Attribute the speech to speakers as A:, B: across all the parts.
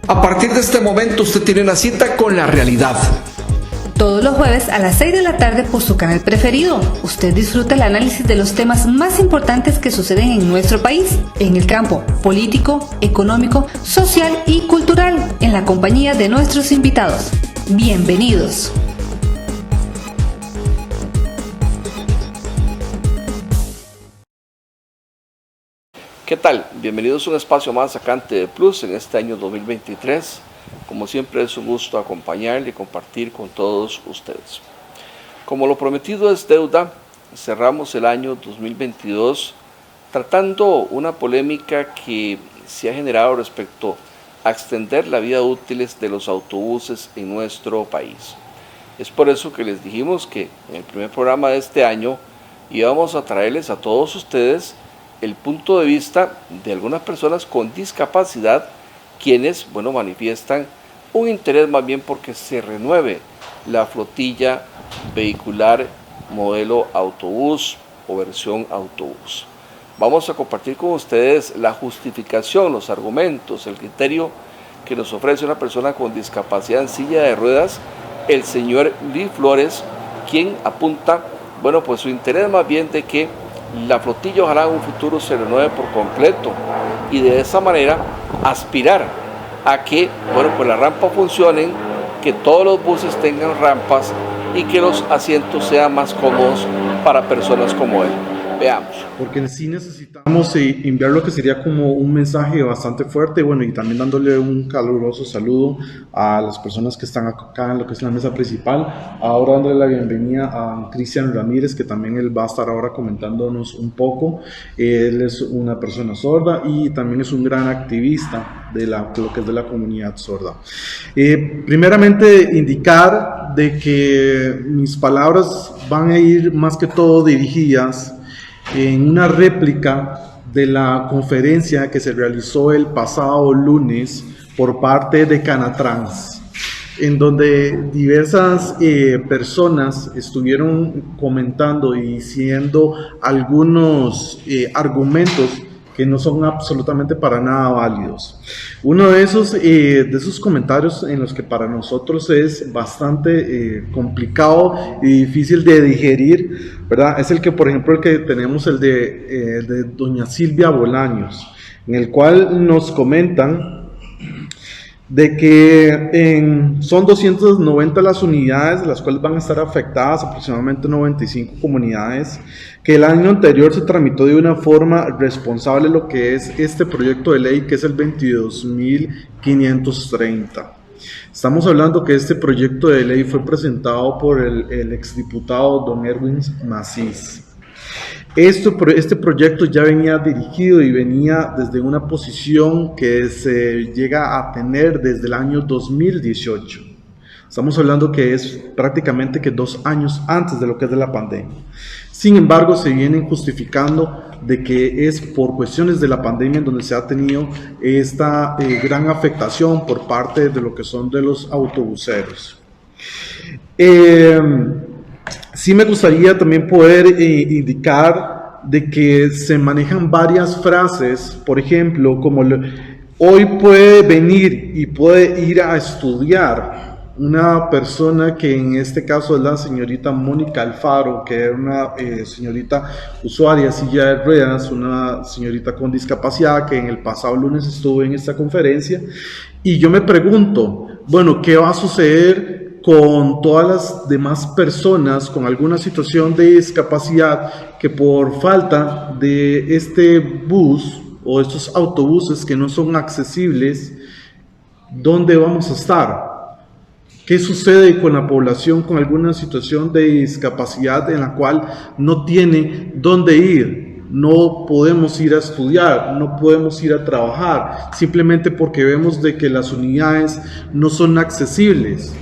A: A partir de este momento usted tiene una cita con la realidad.
B: Todos los jueves a las 6 de la tarde por su canal preferido. Usted disfruta el análisis de los temas más importantes que suceden en nuestro país, en el campo político, económico, social y cultural, en la compañía de nuestros invitados. Bienvenidos.
C: ¿Qué tal? Bienvenidos a un espacio más acá en TV Plus en este año 2023. Como siempre es un gusto acompañarle y compartir con todos ustedes. Como lo prometido es deuda, cerramos el año 2022 tratando una polémica que se ha generado respecto a extender la vida útiles de los autobuses en nuestro país. Es por eso que les dijimos que en el primer programa de este año íbamos a traerles a todos ustedes el punto de vista de algunas personas con discapacidad, quienes, manifiestan un interés más bien porque se renueve la flotilla vehicular modelo autobús o versión autobús. Vamos a compartir con ustedes la justificación, los argumentos, el criterio que nos ofrece una persona con discapacidad en silla de ruedas, el señor Luis Flores, quien apunta, pues su interés más bien de que la flotilla ojalá en un futuro se renueve por completo y de esa manera aspirar a que las rampas funcionen, que todos los buses tengan rampas y que los asientos sean más cómodos para personas como él. Veamos.
D: Porque en sí necesitamos enviar lo que sería como un mensaje bastante fuerte, y también dándole un caluroso saludo a las personas que están acá en lo que es la mesa principal. Ahora dándole la bienvenida a Cristian Ramírez, que también él va a estar ahora comentándonos un poco. Él es una persona sorda y también es un gran activista de lo que es de la comunidad sorda. Primeramente indicar de que mis palabras van a ir más que todo dirigidas en una réplica de la conferencia que se realizó el pasado lunes por parte de Canatrans, en donde diversas personas estuvieron comentando y diciendo algunos argumentos que no son absolutamente para nada válidos. Uno de esos comentarios en los que para nosotros es bastante complicado y difícil de digerir, ¿verdad? Es el que, por ejemplo, el que tenemos el de doña Silvia Bolaños, en el cual nos comentan de que son 290 las unidades, de las cuales van a estar afectadas aproximadamente 95 comunidades, que el año anterior se tramitó de una forma responsable lo que es este proyecto de ley, que es el 22.530. Estamos hablando que este proyecto de ley fue presentado por el exdiputado don Erwin Macís. Este proyecto ya venía dirigido y venía desde una posición que se llega a tener desde el año 2018. Estamos hablando que es prácticamente que 2 años antes de lo que es de la pandemia. Sin embargo, se vienen justificando de que es por cuestiones de la pandemia en donde se ha tenido esta gran afectación por parte de lo que son de los autobuseros. Sí me gustaría también poder indicar de que se manejan varias frases, por ejemplo, como hoy puede venir y puede ir a estudiar una persona que en este caso es la señorita Mónica Alfaro, que era una señorita usuaria de silla de ruedas, una señorita con discapacidad que en el pasado lunes estuvo en esta conferencia, y yo me pregunto, ¿qué va a suceder con todas las demás personas con alguna situación de discapacidad que por falta de este bus o estos autobuses que no son accesibles, dónde vamos a estar? ¿Qué sucede con la población con alguna situación de discapacidad en la cual no tiene dónde ir? No podemos ir a estudiar, no podemos ir a trabajar, simplemente porque vemos de que las unidades no son accesibles,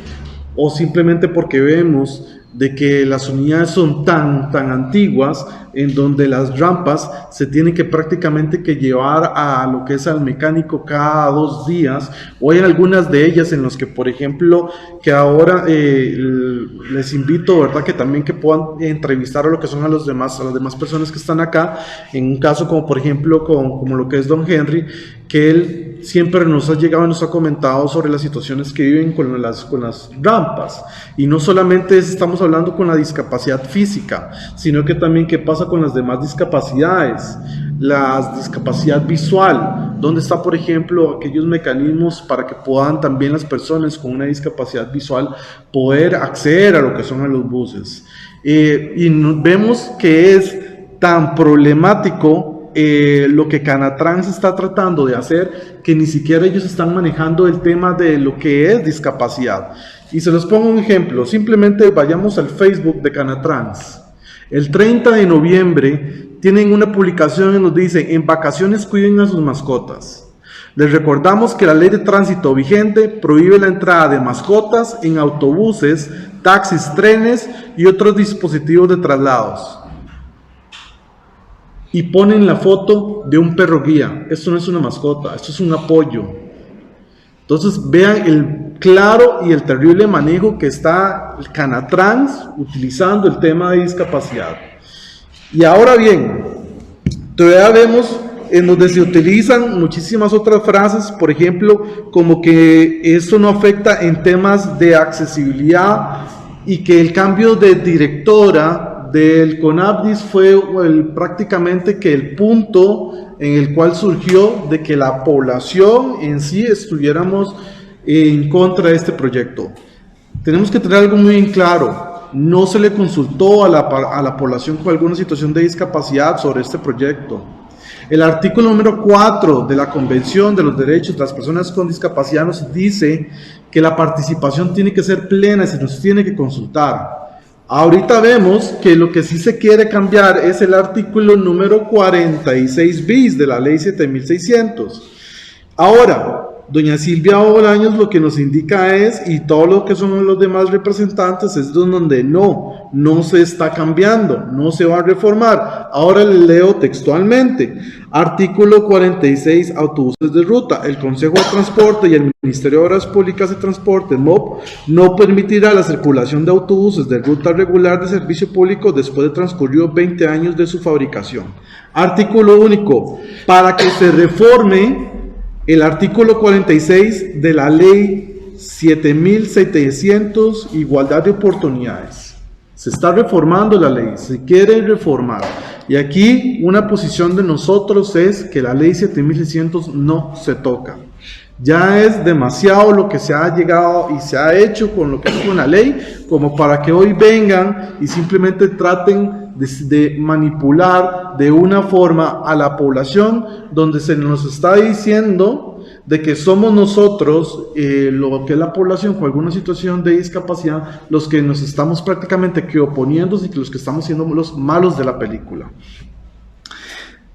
D: o simplemente porque vemos de que las unidades son tan antiguas, en donde las rampas se tienen que prácticamente que llevar a lo que es al mecánico cada 2 días, o hay algunas de ellas en las que, por ejemplo, que ahora les invito, ¿verdad?, que también que puedan entrevistar a lo que son a las demás personas que están acá, en un caso como por ejemplo como lo que es don Henry, que él siempre nos ha llegado y nos ha comentado sobre las situaciones que viven con las rampas. Y no solamente estamos hablando con la discapacidad física, sino que también qué pasa con las demás discapacidades. La discapacidad visual, donde está, por ejemplo, aquellos mecanismos para que puedan también las personas con una discapacidad visual poder acceder a lo que son a los buses. Y vemos que es tan problemático lo que Canatrans está tratando de hacer, que ni siquiera ellos están manejando el tema de lo que es discapacidad. Y se los pongo un ejemplo, simplemente vayamos al Facebook de Canatrans. El 30 de noviembre tienen una publicación que nos dice: en vacaciones cuiden a sus mascotas. Les recordamos que la ley de tránsito vigente prohíbe la entrada de mascotas en autobuses, taxis, trenes y otros dispositivos de traslados. Y ponen la foto de un perro guía. Esto no es una mascota, esto es un apoyo. Entonces vean el claro y el terrible manejo que está el Canatrans utilizando el tema de discapacidad. Y ahora bien, todavía vemos en donde se utilizan muchísimas otras frases, por ejemplo, como que esto no afecta en temas de accesibilidad y que el cambio de directora del CONAPDIS fue prácticamente que el punto en el cual surgió de que la población en sí estuviéramos en contra de este proyecto. Tenemos que tener algo muy en claro: no se le consultó a la población con alguna situación de discapacidad sobre este proyecto. El artículo número 4 de la Convención de los Derechos de las Personas con Discapacidad nos dice que la participación tiene que ser plena y se nos tiene que consultar. Ahorita vemos que lo que sí se quiere cambiar es el artículo número 46 bis de la ley 7600. Ahora, doña Silvia Bolaños lo que nos indica es, y todo lo que son los demás representantes, es donde no se está cambiando, no se va a reformar. Ahora le leo textualmente: artículo 46, autobuses de ruta. El Consejo de Transporte y el Ministerio de Obras Públicas y Transporte, MOP, no permitirá la circulación de autobuses de ruta regular de servicio público después de transcurridos 20 años de su fabricación. Artículo único: para que se reforme el artículo 46 de la ley 7700, igualdad de oportunidades. Se está reformando la ley, se quiere reformar. Y aquí una posición de nosotros es que la ley 7600 no se toca. Ya es demasiado lo que se ha llegado y se ha hecho con lo que es una ley, como para que hoy vengan y simplemente traten de manipular de una forma a la población, donde se nos está diciendo de que somos nosotros, lo que es la población con alguna situación de discapacidad, los que nos estamos prácticamente que oponiéndose y que los que estamos siendo los malos de la película.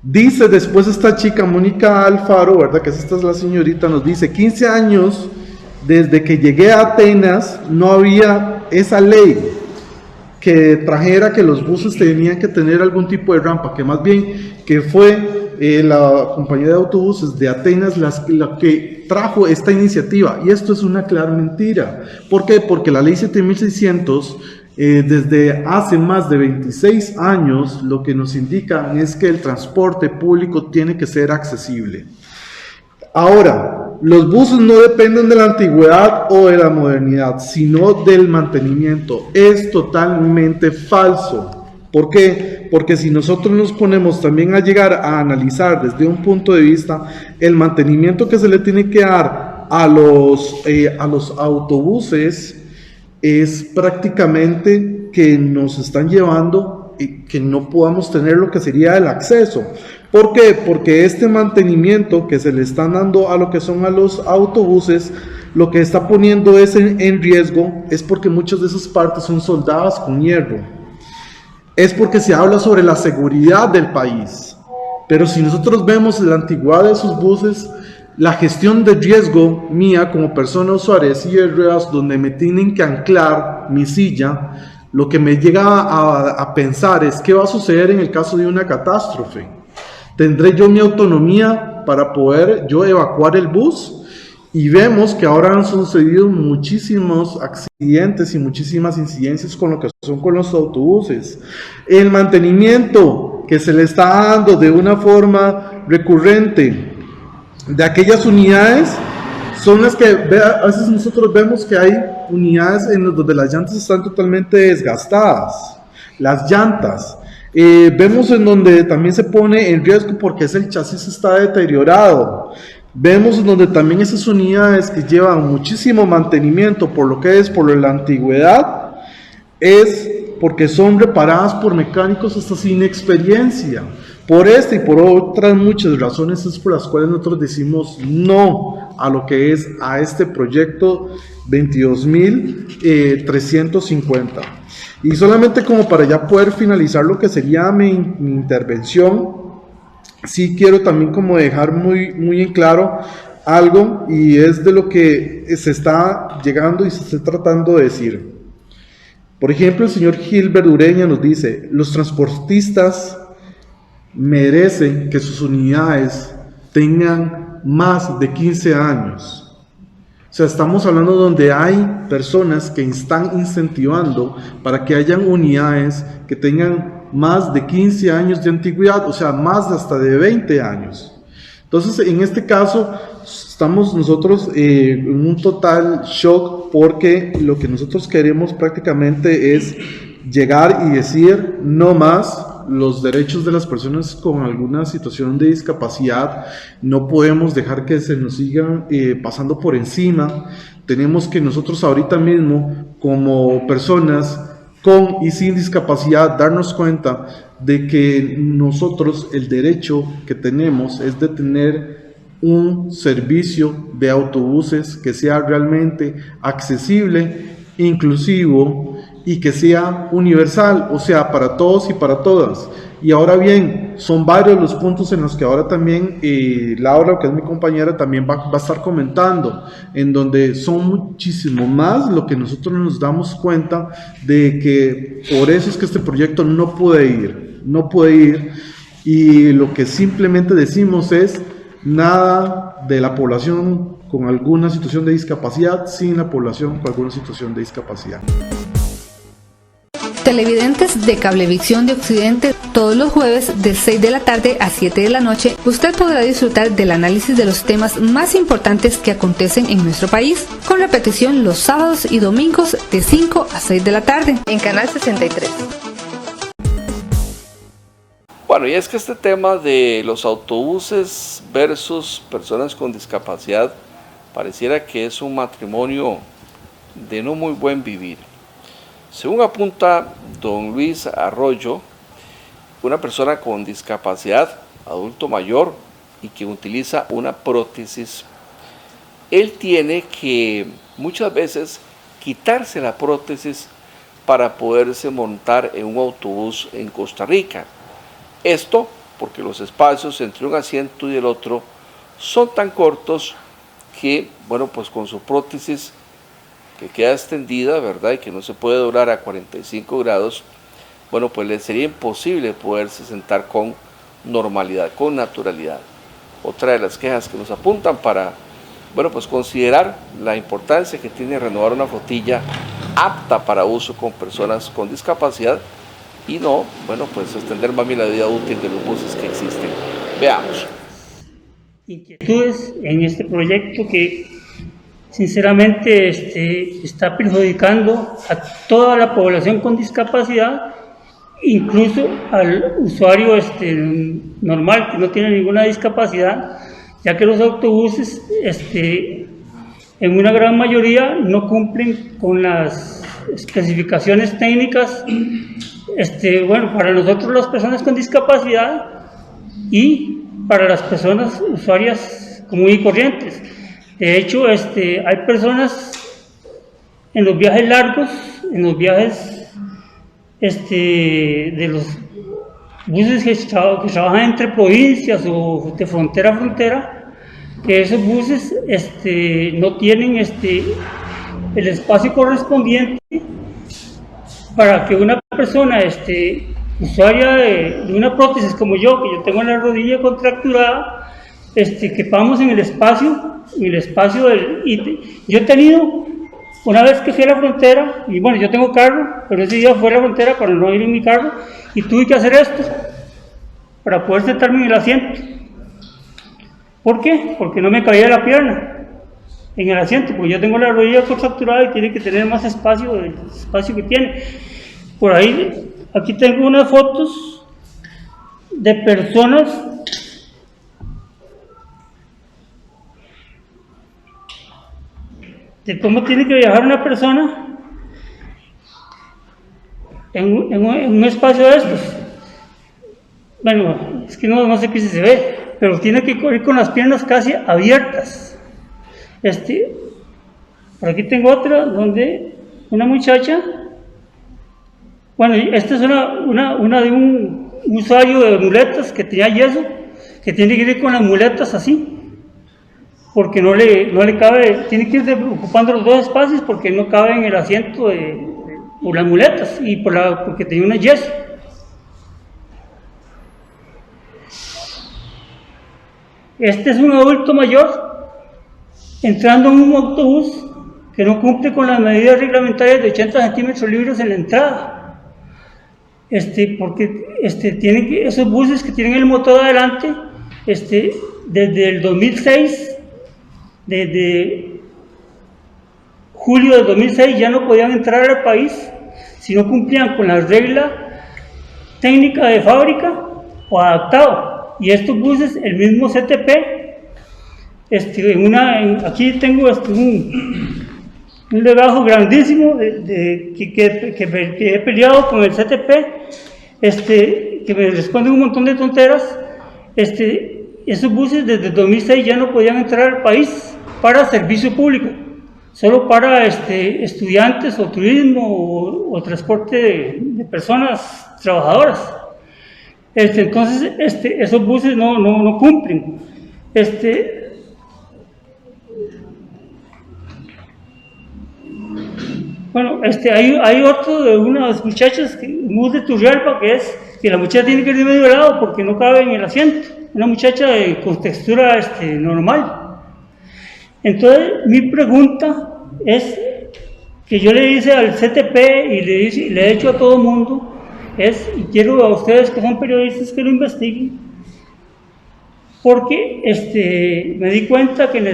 D: Dice después esta chica, Mónica Alfaro, ¿verdad? Que esta es la señorita, nos dice: 15 años desde que llegué a Atenas no había esa ley que trajera que los buses tenían que tener algún tipo de rampa, que más bien que fue la compañía de autobuses de Atenas la que trajo esta iniciativa. Y esto es una clara mentira. ¿Por qué? Porque la ley 7600 desde hace más de 26 años lo que nos indica es que el transporte público tiene que ser accesible. Ahora, los buses no dependen de la antigüedad o de la modernidad, sino del mantenimiento. Es totalmente falso. ¿Por qué? Porque si nosotros nos ponemos también a llegar a analizar desde un punto de vista el mantenimiento que se le tiene que dar a los autobuses, es prácticamente que nos están llevando que no podamos tener lo que sería el acceso. ¿Por qué? Porque este mantenimiento que se le están dando a lo que son a los autobuses, lo que está poniendo es en riesgo, es porque muchas de esas partes son soldadas con hierro. Es porque se habla sobre la seguridad del país. Pero si nosotros vemos la antigüedad de esos buses, la gestión de riesgo mía como persona usuaria de silla de ruedas, donde me tienen que anclar mi silla, lo que me llega a pensar es qué va a suceder en el caso de una catástrofe. ¿Tendré yo mi autonomía para poder yo evacuar el bus? Y vemos que ahora han sucedido muchísimos accidentes y muchísimas incidencias con lo que son con los autobuses. El mantenimiento que se le está dando de una forma recurrente de aquellas unidades son las que a veces nosotros vemos que hay unidades en donde las llantas están totalmente desgastadas, las llantas. Vemos en donde también se pone en riesgo porque el chasis está deteriorado. Vemos en donde también esas unidades que llevan muchísimo mantenimiento por la antigüedad, es porque son reparadas por mecánicos hasta sin experiencia. Por esta y por otras muchas razones es por las cuales nosotros decimos no a lo que es a este proyecto 22.350. Y solamente como para ya poder finalizar lo que sería mi intervención, sí quiero también como dejar muy en claro algo, y es de lo que se está llegando y se está tratando de decir. Por ejemplo, el señor Gilbert Ureña nos dice: los transportistas merecen que sus unidades tengan más de 15 años. O sea, estamos hablando donde hay personas que están incentivando para que hayan unidades que tengan más de 15 años de antigüedad, o sea, más de hasta de 20 años. Entonces, en este caso, estamos nosotros en un total shock, porque lo que nosotros queremos prácticamente es llegar y decir no más. Los derechos de las personas con alguna situación de discapacidad no podemos dejar que se nos sigan pasando por encima. Tenemos que nosotros ahorita mismo, como personas con y sin discapacidad, darnos cuenta de que nosotros el derecho que tenemos es de tener un servicio de autobuses que sea realmente accesible, inclusivo y que sea universal, o sea, para todos y para todas. Y ahora bien, son varios los puntos en los que ahora también Laura, que es mi compañera, también va a estar comentando, en donde son muchísimo más lo que nosotros nos damos cuenta de que por eso es que este proyecto no puede ir, y lo que simplemente decimos es nada de la población con alguna situación de discapacidad sin la población con alguna situación de discapacidad.
B: Televidentes de Cablevisión de Occidente, todos los jueves de 6 de la tarde a 7 de la noche, usted podrá disfrutar del análisis de los temas más importantes que acontecen en nuestro país, con repetición los sábados y domingos de 5 a 6 de la tarde, en Canal 63.
C: Bueno, y es que este tema de los autobuses versus personas con discapacidad pareciera que es un matrimonio de no muy buen vivir. Según apunta don Luis Arroyo, una persona con discapacidad, adulto mayor y que utiliza una prótesis, él tiene que muchas veces quitarse la prótesis para poderse montar en un autobús en Costa Rica. Esto porque los espacios entre un asiento y el otro son tan cortos que, bueno, pues con su prótesis que queda extendida, ¿verdad? Y que no se puede doblar a 45 grados, bueno, pues le sería imposible poderse sentar con normalidad, con naturalidad. Otra de las quejas que nos apuntan para, bueno, pues considerar la importancia que tiene renovar una flotilla apta para uso con personas con discapacidad y no, bueno, pues extender más bien la vida útil de los buses que existen. Veamos.
E: Inquietudes en este proyecto que sinceramente está perjudicando a toda la población con discapacidad, incluso al usuario normal que no tiene ninguna discapacidad, ya que los autobuses en una gran mayoría no cumplen con las especificaciones técnicas bueno, para nosotros las personas con discapacidad y para las personas usuarias comunes y corrientes. De hecho, hay personas en los viajes largos, en los viajes de los buses que trabajan entre provincias o de frontera a frontera, que esos buses no tienen el espacio correspondiente para que una persona usuaria de una prótesis como yo, que yo tengo la rodilla contracturada, quepamos en el espacio yo he tenido, una vez que fui a la frontera, y bueno, yo tengo carro, pero ese día fui a la frontera para no ir en mi carro, y tuve que hacer esto, para poder sentarme en el asiento. ¿Por qué? Porque no me cabía la pierna en el asiento, porque yo tengo la rodilla contracturada y tiene que tener más espacio del espacio que tiene. Por ahí, aquí tengo unas fotos de personas de cómo tiene que viajar una persona en un espacio de estos. Bueno, es que no sé qué si se ve, pero tiene que ir con las piernas casi abiertas. Por aquí tengo otra donde una muchacha, bueno, esta es una de un usuario de muletas que tenía yeso, que tiene que ir con las muletas así, porque no le cabe, tiene que ir ocupando los dos espacios porque no cabe en el asiento por las muletas y porque tenía una yeso. Este es un adulto mayor entrando en un autobús que no cumple con las medidas reglamentarias de 80 centímetros libres en la entrada. Porque esos buses que tienen el motor adelante, desde el 2006, desde julio del 2006 ya no podían entrar al país si no cumplían con la regla técnica de fábrica o adaptado. Y estos buses, el mismo CTP, aquí tengo un legajo grandísimo que he peleado con el CTP, que me responde un montón de tonteras. Esos buses desde el 2006 ya no podían entrar al país para servicio público, solo para estudiantes o turismo o transporte de personas trabajadoras. Entonces, esos buses no cumplen. Bueno, hay otro de unas muchachas, un bus de Turrialba, que la muchacha tiene que ir de medio lado porque no cabe en el asiento. Una muchacha con textura normal. Entonces, mi pregunta es que yo le hice al CTP y le he hecho a todo el mundo, y quiero a ustedes que son periodistas que lo investiguen, porque me di cuenta que la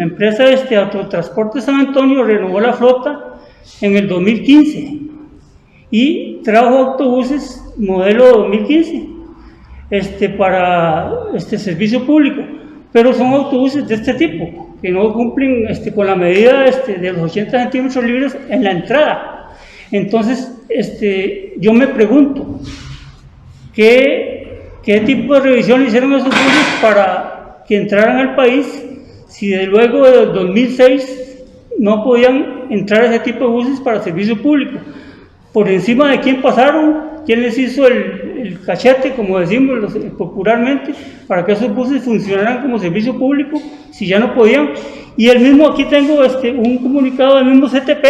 E: empresa Autotransporte San Antonio renovó la flota en el 2015 y trajo autobuses modelo 2015 para servicio público, pero son autobuses de este tipo que no cumplen con la medida de los 80 centímetros libres en la entrada. Entonces, yo me pregunto, ¿qué tipo de revisión hicieron esos buses para que entraran al país si desde luego del 2006 no podían entrar ese tipo de buses para servicio público? ¿Por encima de quién pasaron? ¿Quién les hizo el cachete, como decimos popularmente, para que esos buses funcionaran como servicio público si ya no podían? Y aquí tengo un comunicado del mismo CTP,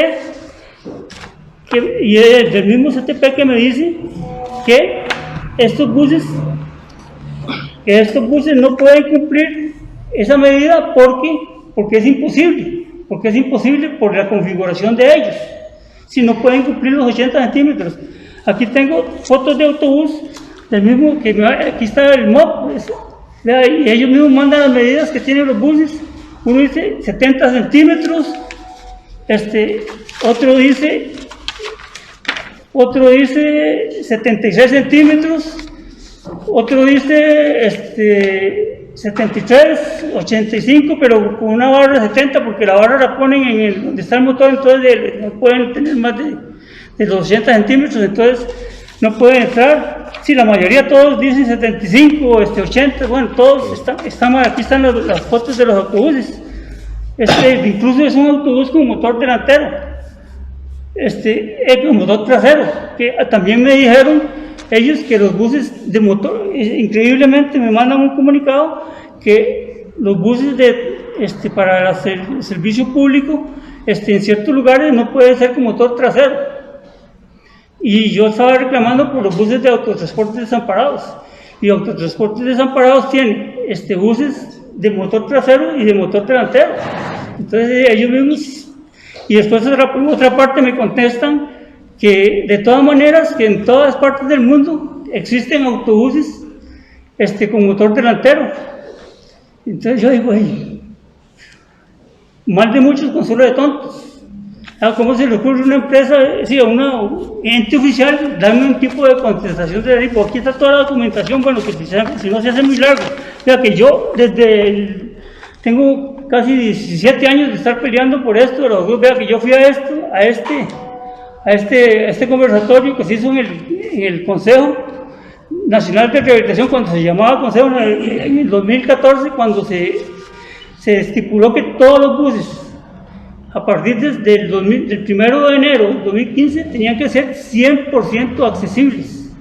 E: del mismo CTP que me dice que estos buses no pueden cumplir esa medida porque es imposible por la configuración de ellos, si no pueden cumplir los 80 centímetros. Aquí tengo fotos de autobús del mismo, aquí está el MOP, y ellos mismos mandan las medidas que tienen los buses. Uno dice 70 centímetros, otro dice 76 centímetros, otro dice 73, 85, pero con una barra de 70, porque la barra la ponen en donde está el motor, entonces no pueden tener más de los 80 centímetros, entonces no pueden entrar. Sí, la mayoría, todos dicen 75, 80, bueno, todos están aquí están las fotos de los autobuses. Incluso es un autobús con motor delantero. Con motor trasero, que también me dijeron ellos que los buses de motor, increíblemente me mandan un comunicado que los buses para el servicio público en ciertos lugares no pueden ser con motor trasero, y yo estaba reclamando por los buses de Autotransportes Desamparados, y Autotransportes Desamparados tiene buses de motor trasero y de motor delantero. Entonces ellos mismos. Y después otra parte me contestan que de todas maneras, que en todas partes del mundo existen autobuses con motor delantero. Entonces yo digo, "Ey, mal de muchos, consuelo de tontos". ¿Cómo se le ocurre a una empresa, sí, a un ente oficial, darme un tipo de contestación de tipo, aquí está toda la documentación, bueno, que si no se hace muy largo? O sea, que yo tengo casi 17 años de estar peleando por esto, pero vea que yo fui a este conversatorio que se hizo en el Consejo Nacional de Rehabilitación, cuando se llamaba Consejo, en el 2014, cuando se estipuló que todos los buses, a partir del 1 de enero del 2015, tenían que ser 100% accesibles.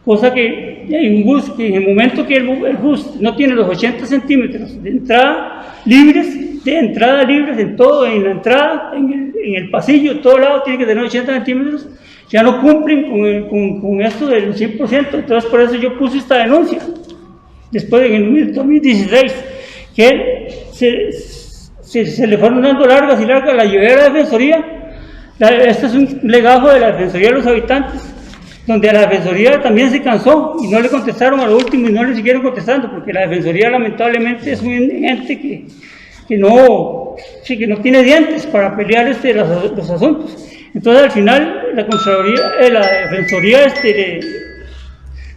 E: Cosa que hay un bus que en el momento que el bus no tiene los 80 centímetros de entrada libres en todo, en la entrada, en el pasillo, en todo lado tiene que tener 80 centímetros, ya no cumplen con esto del 100%. Entonces por eso yo puse esta denuncia, después en el 2016, que se le fueron dando largas y largas, la llevé a la Defensoría. Este es un legajo de la Defensoría de los Habitantes, donde la Defensoría también se cansó y no le contestaron a lo último y no le siguieron contestando, porque la Defensoría lamentablemente es un ente que no tiene dientes para pelear los asuntos. Entonces al final la Defensoría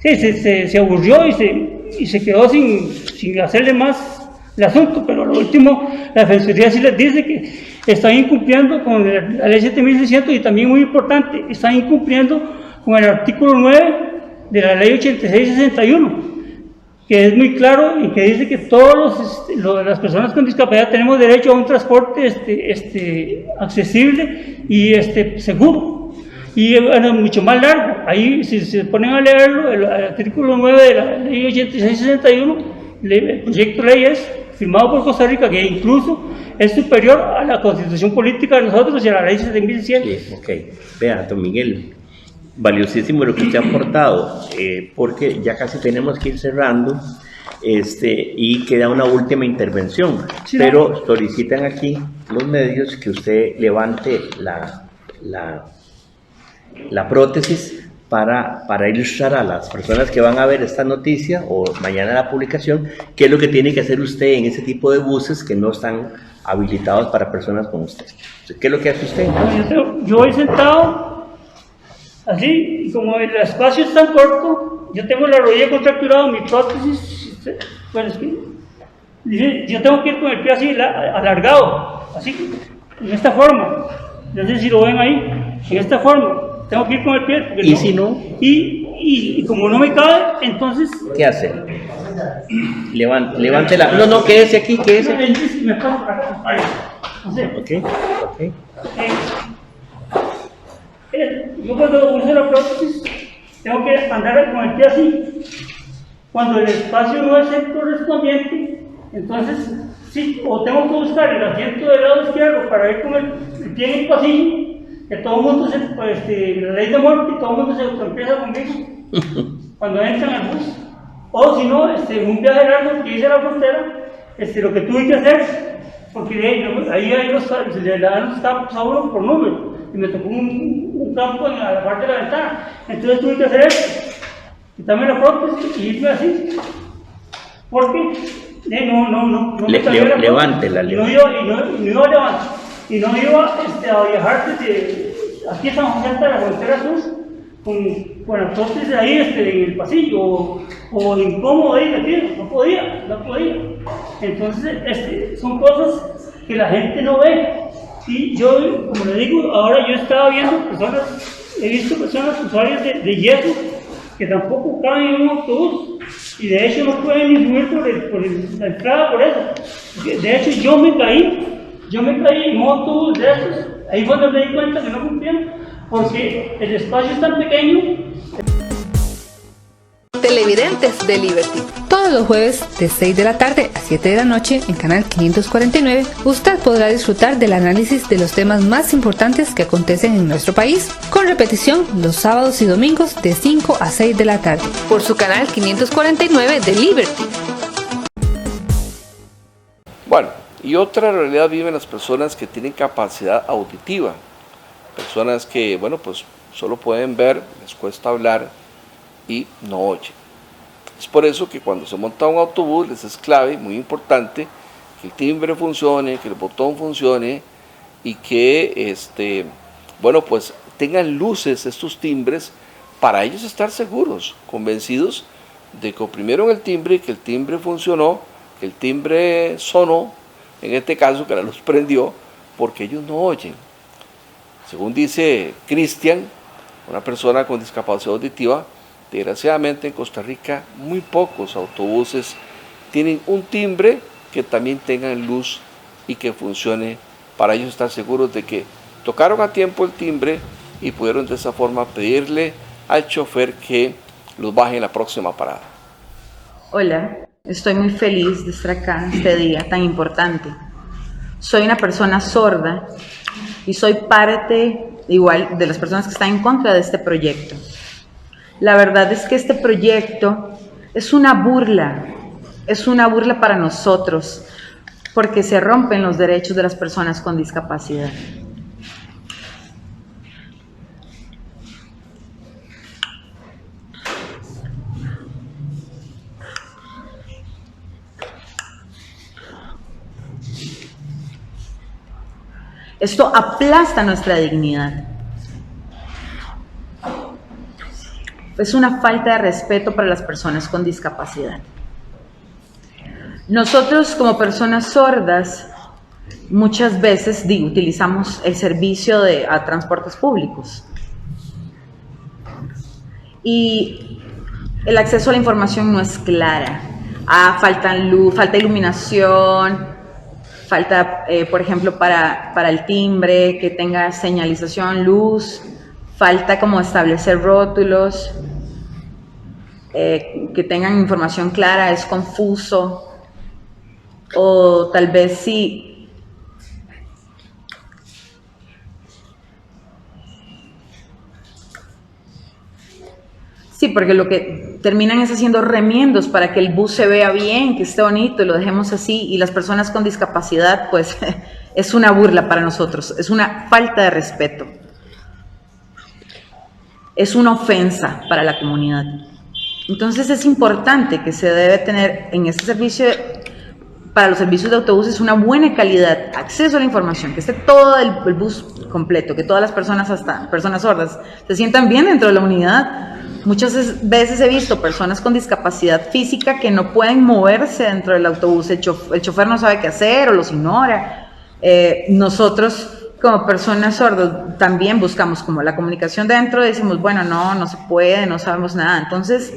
E: se aburrió y se quedó sin hacerle más el asunto, pero lo último, la Defensoría sí les dice que están incumpliendo con la ley 7600 y también muy importante, están incumpliendo con el artículo 9 de la ley 8661, que es muy claro y que dice que todas las personas con discapacidad tenemos derecho a un transporte accesible y seguro. Y bueno, mucho más largo. Ahí, si se ponen a leerlo, el artículo 9 de la ley 8661, el proyecto de ley es firmado por Costa Rica, que incluso es superior a la Constitución Política de nosotros y a la ley 7100.
F: Sí, ok. Vea, don Miguel, valiosísimo lo que usted ha aportado, porque ya casi tenemos que ir cerrando, y queda una última intervención, sí, pero solicitan aquí los medios que usted levante la prótesis para ilustrar a las personas que van a ver esta noticia o mañana la publicación, qué es lo que tiene que hacer usted en ese tipo de buses que no están habilitados para personas como usted. ¿Qué es lo que hace usted?
E: Yo voy sentado así, y como el espacio es tan corto, yo tengo la rodilla contracturada, mi prótesis, bueno, es que yo tengo que ir con el pie así alargado, así, en esta forma. No sé si lo ven ahí, en esta forma. Tengo que ir con el pie.
F: ¿Y si no?
E: Y como no me cabe, entonces...
F: ¿Qué hace? Levántela. No, quédese aquí, quédese aquí.
E: Me paso para acá. No sé.
F: Ok.
E: Yo cuando uso la prótesis, tengo que andar con el pie así. Cuando el espacio no es el correspondiente, entonces, sí, o tengo que buscar el asiento del lado izquierdo para ir con el pie en el pasillo, que todo el mundo la ley de muerte, y todo el mundo se empieza conmigo cuando entran al bus. O si no, en un viaje largo que hice a la frontera, lo que tuve que hacer, porque ahí le dan los campos a uno por número, y me tocó un campo en la parte de la ventana. Entonces tuve que hacer esto, quitarme la prótesis y irme así, porque no
F: levántela.
E: Y no iba a levantar. Y no iba a viajar desde aquí a San José hasta la frontera sur con la prótesis ahí en el pasillo o incómodo ahí metido. No podía. Entonces, son cosas que la gente no ve. Y yo, como le digo, ahora yo estaba viendo he visto personas usuarias de yeso que tampoco caben en un autobús y de hecho no pueden ni subir por la entrada por eso. De hecho, yo me caí en un autobús de esos, ahí fue donde me di cuenta que no cumplían, porque el espacio es tan pequeño.
B: Televidentes de Liberty. Todos los jueves de 6 de la tarde a 7 de la noche en Canal 549, usted podrá disfrutar del análisis de los temas más importantes que acontecen en nuestro país, con repetición los sábados y domingos de 5 a 6 de la tarde, por su canal 549 de Liberty.
C: Bueno, y otra realidad viven las personas que tienen capacidad auditiva, personas que, bueno, pues solo pueden ver, les cuesta hablar y no oyen. Es por eso que cuando se monta un autobús les es clave, muy importante, que el timbre funcione, que el botón funcione y que bueno, pues tengan luces estos timbres para ellos estar seguros, convencidos de que oprimieron el timbre, que el timbre funcionó, que el timbre sonó, en este caso que la luz prendió, porque ellos no oyen. Según dice Cristian, una persona con discapacidad auditiva, desgraciadamente en Costa Rica muy pocos autobuses tienen un timbre que también tengan luz y que funcione para ellos estar seguros de que tocaron a tiempo el timbre y pudieron de esa forma pedirle al chofer que los baje en la próxima parada.
G: Hola, estoy muy feliz de estar acá este día tan importante. Soy una persona sorda y soy parte igual de las personas que están en contra de este proyecto. La verdad es que este proyecto es una burla para nosotros, porque se rompen los derechos de las personas con discapacidad. Esto aplasta nuestra dignidad. Es una falta de respeto para las personas con discapacidad. Nosotros como personas sordas muchas veces utilizamos el servicio a transportes públicos y el acceso a la información no es clara. Falta luz, falta iluminación, falta, por ejemplo, para el timbre, que tenga señalización, luz, falta como establecer rótulos, que tengan información clara, es confuso, o tal vez sí. Sí, porque lo que terminan es haciendo remiendos para que el bus se vea bien, que esté bonito, y lo dejemos así, y las personas con discapacidad, pues, es una burla para nosotros, es una falta de respeto, es una ofensa para la comunidad. Entonces es importante que se debe tener en este servicio, para los servicios de autobuses, una buena calidad, acceso a la información, que esté todo el bus completo, que todas las personas, hasta personas sordas, se sientan bien dentro de la unidad. Muchas veces he visto personas con discapacidad física que no pueden moverse dentro del autobús, el chofer no sabe qué hacer o los ignora. Nosotros como personas sordas también buscamos como la comunicación dentro, decimos, bueno, no se puede, no sabemos nada. Entonces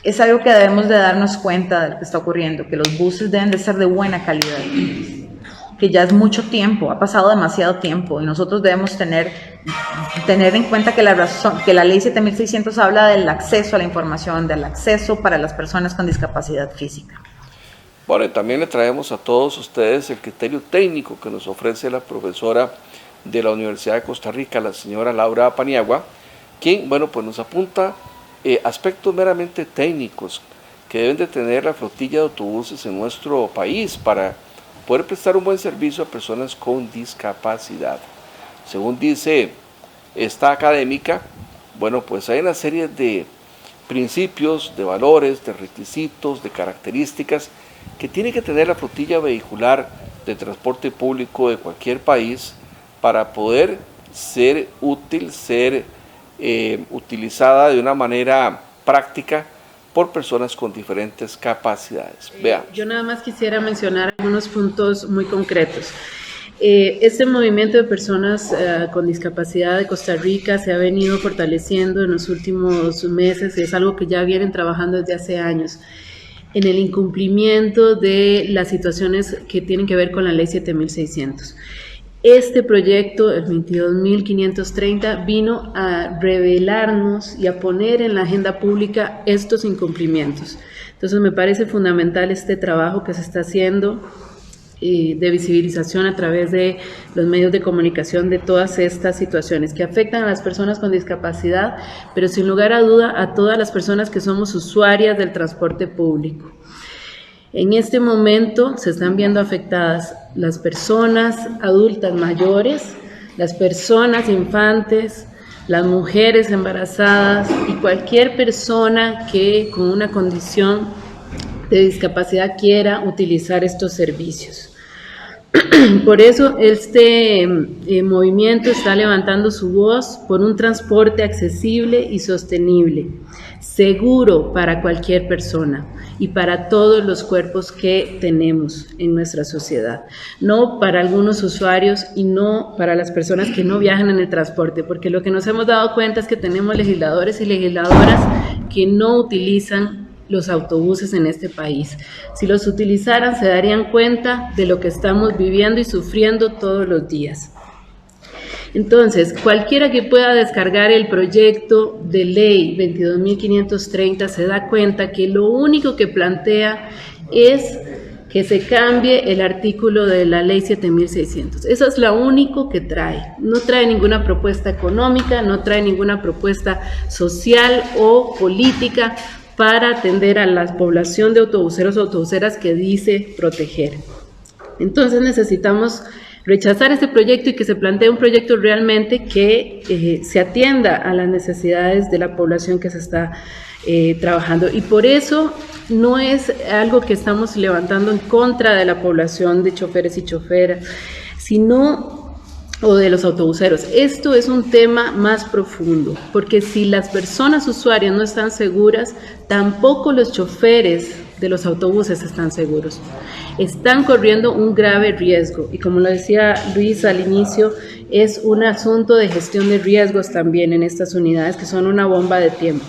G: es algo que debemos de darnos cuenta de lo que está ocurriendo, que los buses deben de ser de buena calidad, que ya es mucho tiempo, ha pasado demasiado tiempo, y nosotros debemos tener en cuenta que la ley 7600 habla del acceso a la información, del acceso para las personas con discapacidad física.
C: Bueno, y también le traemos a todos ustedes el criterio técnico que nos ofrece la profesora de la Universidad de Costa Rica, la señora Laura Paniagua, quien, bueno, pues nos apunta aspectos meramente técnicos que deben de tener la flotilla de autobuses en nuestro país para poder prestar un buen servicio a personas con discapacidad. Según dice esta académica, bueno, pues hay una serie de principios, de valores, de requisitos, de características que tiene que tener la flotilla vehicular de transporte público de cualquier país para poder ser útil, ser utilizada de una manera práctica por personas con diferentes capacidades. Veamos.
H: Yo nada más quisiera mencionar algunos puntos muy concretos. Este movimiento de personas con discapacidad de Costa Rica se ha venido fortaleciendo en los últimos meses, es algo que ya vienen trabajando desde hace años, en el incumplimiento de las situaciones que tienen que ver con la ley 7600. Este proyecto, el 22.530, vino a revelarnos y a poner en la agenda pública estos incumplimientos. Entonces me parece fundamental este trabajo que se está haciendo de visibilización a través de los medios de comunicación de todas estas situaciones que afectan a las personas con discapacidad, pero sin lugar a duda a todas las personas que somos usuarias del transporte público. En este momento se están viendo afectadas las personas adultas mayores, las personas infantes, las mujeres embarazadas y cualquier persona que con una condición de discapacidad quiera utilizar estos servicios. Por eso este movimiento está levantando su voz por un transporte accesible y sostenible, seguro para cualquier persona y para todos los cuerpos que tenemos en nuestra sociedad, no para algunos usuarios y no para las personas que no viajan en el transporte, porque lo que nos hemos dado cuenta es que tenemos legisladores y legisladoras que no utilizan los autobuses en este país. Si los utilizaran, se darían cuenta de lo que estamos viviendo y sufriendo todos los días. Entonces, cualquiera que pueda descargar el proyecto de ley 22.530 se da cuenta que lo único que plantea es que se cambie el artículo de la ley 7.600. Eso es lo único que trae. No trae ninguna propuesta económica, no trae ninguna propuesta social o política para atender a la población de autobuseros o autobuseras que dice proteger. Entonces necesitamos rechazar este proyecto y que se plantee un proyecto realmente que se atienda a las necesidades de la población que se está trabajando. Y por eso no es algo que estamos levantando en contra de la población de choferes y choferas, o de los autobuseros. Esto es un tema más profundo, porque si las personas usuarias no están seguras, tampoco los choferes de los autobuses están seguros. Están corriendo un grave riesgo y, como lo decía Luis al inicio, es un asunto de gestión de riesgos también en estas unidades que son una bomba de tiempo.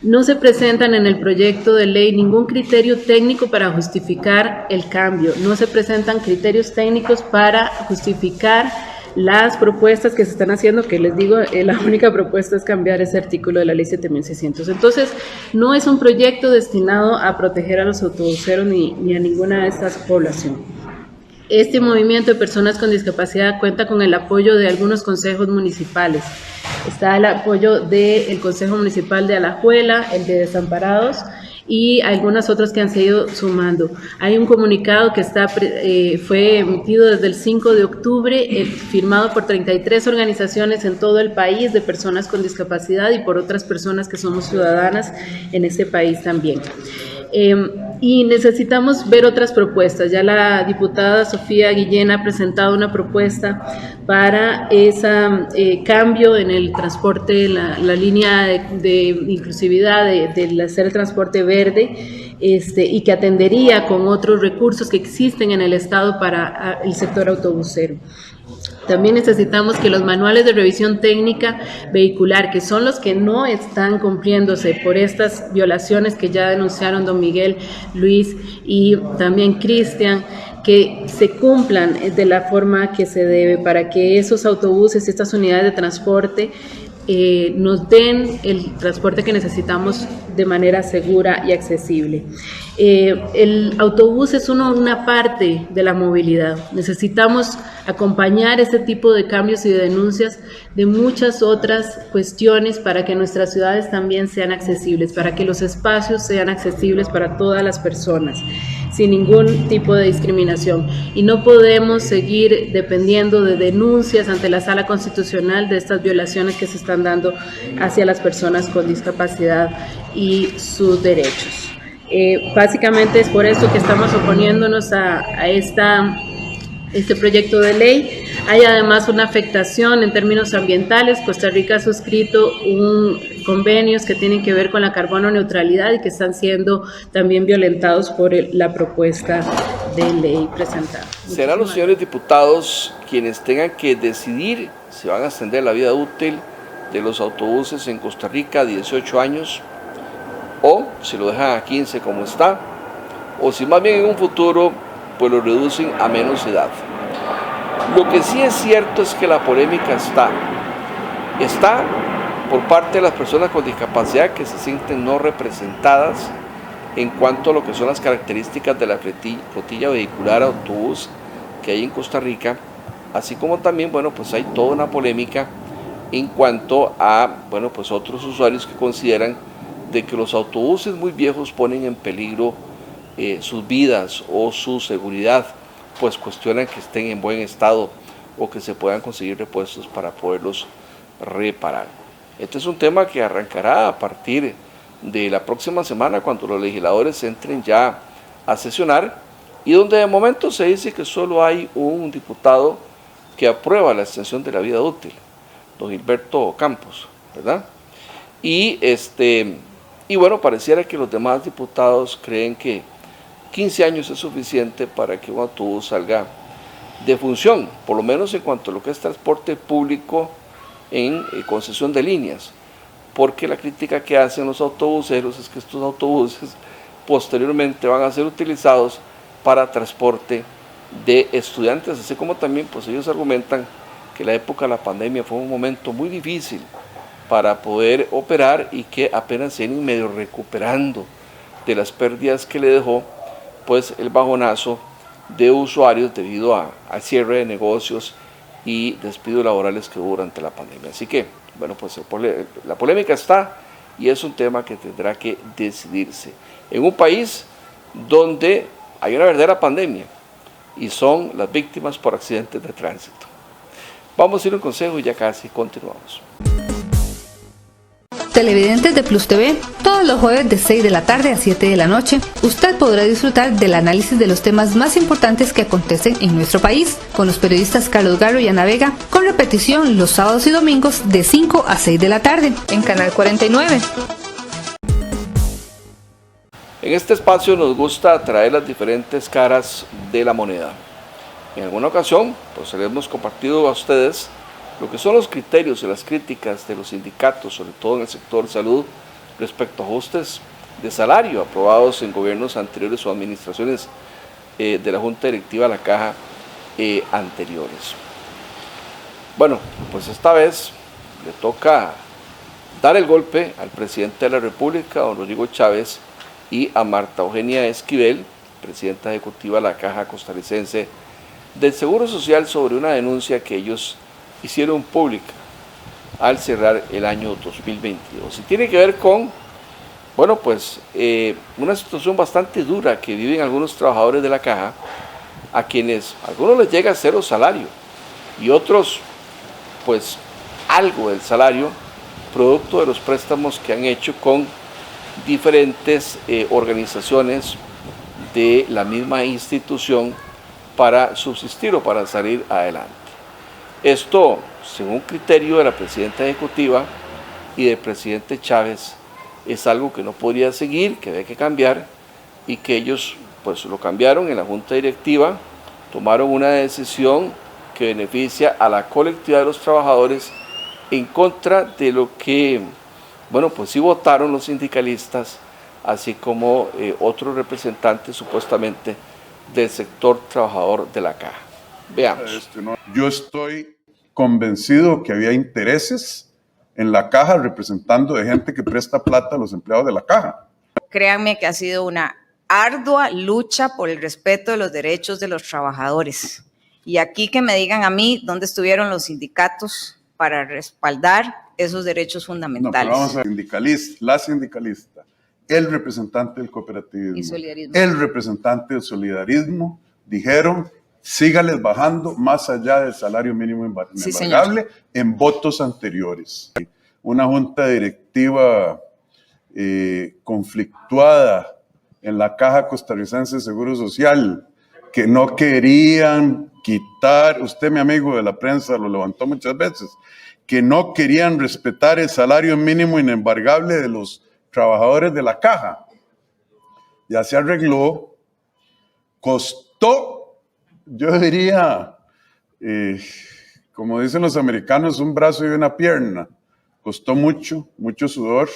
H: No se presentan en el proyecto de ley ningún criterio técnico para justificar el cambio, no se presentan criterios técnicos para justificar las propuestas que se están haciendo, que les digo, la única propuesta es cambiar ese artículo de la ley 7.600. Entonces, no es un proyecto destinado a proteger a los autobuseros ni a ninguna de estas poblaciones. Este movimiento de personas con discapacidad cuenta con el apoyo de algunos consejos municipales. Está el apoyo del Consejo Municipal de Alajuela, el de Desamparados y algunas otras que han seguido sumando. Hay un comunicado que fue emitido desde el 5 de octubre, firmado por 33 organizaciones en todo el país de personas con discapacidad y por otras personas que somos ciudadanas en este país también. Y necesitamos ver otras propuestas. Ya la diputada Sofía Guillén ha presentado una propuesta para ese cambio en el transporte, la línea de inclusividad, de hacer el transporte verde, y que atendería con otros recursos que existen en el Estado para el sector autobusero. También necesitamos que los manuales de revisión técnica vehicular, que son los que no están cumpliéndose por estas violaciones que ya denunciaron don Miguel, Luis y también Cristian, que se cumplan de la forma que se debe para que esos autobuses, estas unidades de transporte, nos den el transporte que necesitamos de manera segura y accesible. El autobús es una parte de la movilidad. Necesitamos acompañar este tipo de cambios y de denuncias de muchas otras cuestiones para que nuestras ciudades también sean accesibles, para que los espacios sean accesibles para todas las personas, sin ningún tipo de discriminación. Y no podemos seguir dependiendo de denuncias ante la Sala Constitucional de estas violaciones que se están dando hacia las personas con discapacidad y sus derechos. Básicamente es por eso que estamos oponiéndonos a este proyecto de ley. Hay además una afectación en términos ambientales. Costa Rica ha suscrito convenios que tienen que ver con la carbono neutralidad y que están siendo también violentados por la propuesta de ley presentada.
C: Serán los señores diputados quienes tengan que decidir si van a extender la vida útil de los autobuses en Costa Rica a 18 años o si lo dejan a 15 como está, o si más bien en un futuro pues lo reducen a menos edad. Lo que sí es cierto es que la polémica está por parte de las personas con discapacidad que se sienten no representadas en cuanto a lo que son las características de la flotilla vehicular autobús que hay en Costa Rica, así como también, pues hay toda una polémica en cuanto a, pues otros usuarios que consideran de que los autobuses muy viejos ponen en peligro sus vidas o su seguridad, pues cuestionan que estén en buen estado o que se puedan conseguir repuestos para poderlos reparar. Este es un tema que arrancará a partir de la próxima semana, cuando los legisladores entren ya a sesionar, y donde de momento se dice que solo hay un diputado que aprueba la extensión de la vida útil, don Gilberto Campos, ¿verdad? Y bueno, pareciera que los demás diputados creen que 15 años es suficiente para que un autobús salga de función, por lo menos en cuanto a lo que es transporte público en concesión de líneas, porque la crítica que hacen los autobuseros es que estos autobuses posteriormente van a ser utilizados para transporte de estudiantes, así como también pues ellos argumentan que la época de la pandemia fue un momento muy difícil para poder operar y que apenas se vienen medio recuperando de las pérdidas que le dejó pues el bajonazo de usuarios debido al cierre de negocios y despidos laborales que hubo durante la pandemia. Así que, bueno, pues la polémica está y es un tema que tendrá que decidirse en un país donde hay una verdadera pandemia y son las víctimas por accidentes de tránsito. Vamos a ir a un consejo y ya casi continuamos.
B: Televidentes de Plus TV, todos los jueves de 6 de la tarde a 7 de la noche, usted podrá disfrutar del análisis de los temas más importantes que acontecen en nuestro país, con los periodistas Carlos Garro y Ana Vega, con repetición los sábados y domingos de 5 a 6 de la tarde, en Canal 49.
C: En este espacio nos gusta traer las diferentes caras de la moneda. En alguna ocasión, pues les hemos compartido a ustedes lo que son los criterios y las críticas de los sindicatos, sobre todo en el sector salud, respecto a ajustes de salario aprobados en gobiernos anteriores o administraciones de la Junta Directiva de la Caja anteriores. Bueno, pues esta vez le toca dar el golpe al presidente de la República, don Rodrigo Chávez, y a Marta Eugenia Esquivel, presidenta ejecutiva de la Caja Costarricense del Seguro Social, sobre una denuncia que ellos hicieron pública al cerrar el año 2022. Y tiene que ver con, bueno, pues una situación bastante dura que viven algunos trabajadores de la Caja, a quienes algunos les llega a cero salario y otros pues algo del salario, producto de los préstamos que han hecho con diferentes organizaciones de la misma institución para subsistir o para salir adelante. Esto, según criterio de la presidenta ejecutiva y del presidente Chávez, es algo que no podría seguir, que había que cambiar, y que ellos pues lo cambiaron en la junta directiva, tomaron una decisión que beneficia a la colectividad de los trabajadores en contra de lo que, bueno, pues sí votaron los sindicalistas, así como otros representantes supuestamente del sector trabajador de la Caja. Veamos.
I: Yo estoy convencido que había intereses en la Caja representando de gente que presta plata a los empleados de la Caja.
J: Créanme que ha sido una ardua lucha por el respeto de los derechos de los trabajadores. Y aquí que me digan a mí dónde estuvieron los sindicatos para respaldar esos derechos fundamentales.
I: No, pero vamos a ver, la sindicalista, el representante del cooperativismo,
J: y solidarismo,
I: el representante del solidarismo, dijeron, sígales bajando más allá del salario mínimo embargable en votos anteriores. Una junta directiva conflictuada en la Caja Costarricense de Seguro Social, que no querían quitar, usted mi amigo de la prensa lo levantó muchas veces, que no querían respetar el salario mínimo inembargable de los trabajadores de la Caja. Ya se arregló, costó, yo diría, como dicen los americanos, un brazo y una pierna. Costó mucho, mucho sudor,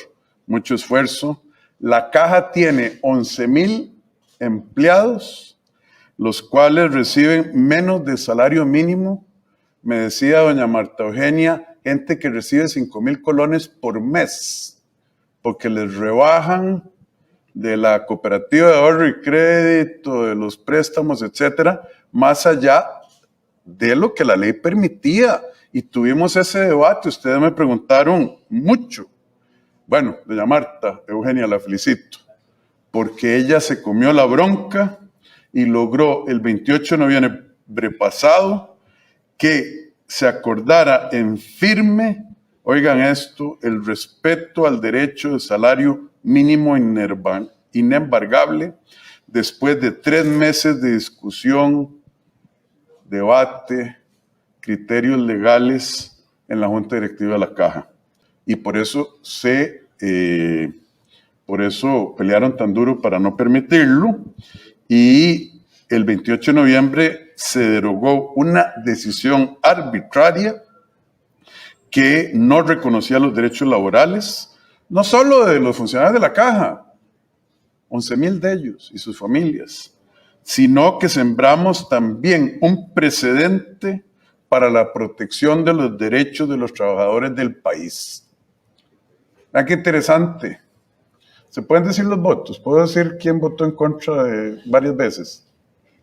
I: mucho esfuerzo. La Caja tiene 11,000 empleados, los cuales reciben menos de salario mínimo. Me decía doña Marta Eugenia, gente que recibe 5,000 colones por mes, porque les rebajan de la cooperativa de ahorro y crédito, de los préstamos, etcétera, más allá de lo que la ley permitía. Y tuvimos ese debate, ustedes me preguntaron mucho. Bueno, doña Marta Eugenia, la felicito, porque ella se comió la bronca y logró el 28 de noviembre pasado que se acordara en firme oigan esto, el respeto al derecho de salario mínimo inembargable después de 3 meses de discusión, debate, criterios legales en la Junta Directiva de la Caja. Y por eso pelearon tan duro para no permitirlo, y el 28 de noviembre se derogó una decisión arbitraria que no reconocía los derechos laborales, no solo de los funcionarios de la Caja, 11,000 de ellos y sus familias, sino que sembramos también un precedente para la protección de los derechos de los trabajadores del país. Vean qué interesante. ¿Se pueden decir los votos? ¿Puedo decir quién votó en contra varias veces?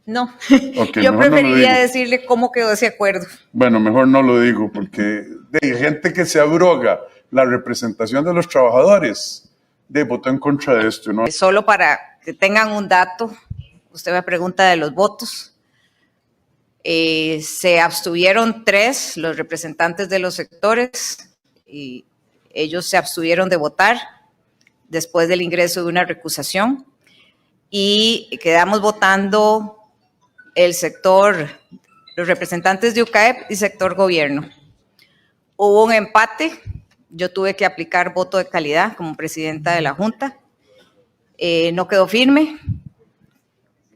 J: No,
I: Okay,
J: yo preferiría
I: no
J: decirle cómo quedó ese acuerdo.
I: Bueno, mejor no lo digo, porque hay gente que se abroga la representación de los trabajadores, votó en contra de esto, ¿no?
J: Solo para que tengan un dato, usted me pregunta de los votos. Se abstuvieron 3, los representantes de los sectores, y ellos se abstuvieron de votar después del ingreso de una recusación, y quedamos votando el sector, los representantes de UCAEP y sector gobierno. Hubo un empate, yo tuve que aplicar voto de calidad como presidenta de la Junta, no quedó firme,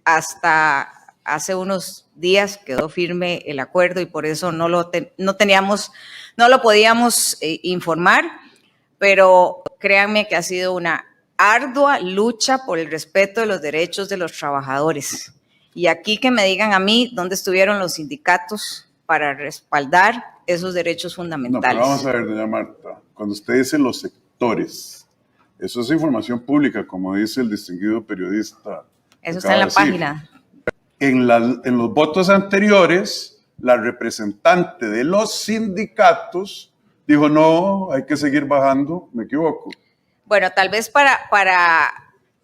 J: hasta hace unos días quedó firme el acuerdo y por eso no lo podíamos informar, pero créanme que ha sido una ardua lucha por el respeto de los derechos de los trabajadores. Y aquí que me digan a mí dónde estuvieron los sindicatos para respaldar esos derechos fundamentales.
I: No, pero vamos a ver, doña Marta, cuando usted dice los sectores, eso es información pública, como dice el distinguido periodista.
J: Eso está en la página.
I: En los votos anteriores, la representante de los sindicatos dijo, no, hay que seguir bajando, me equivoco.
J: Bueno, tal vez para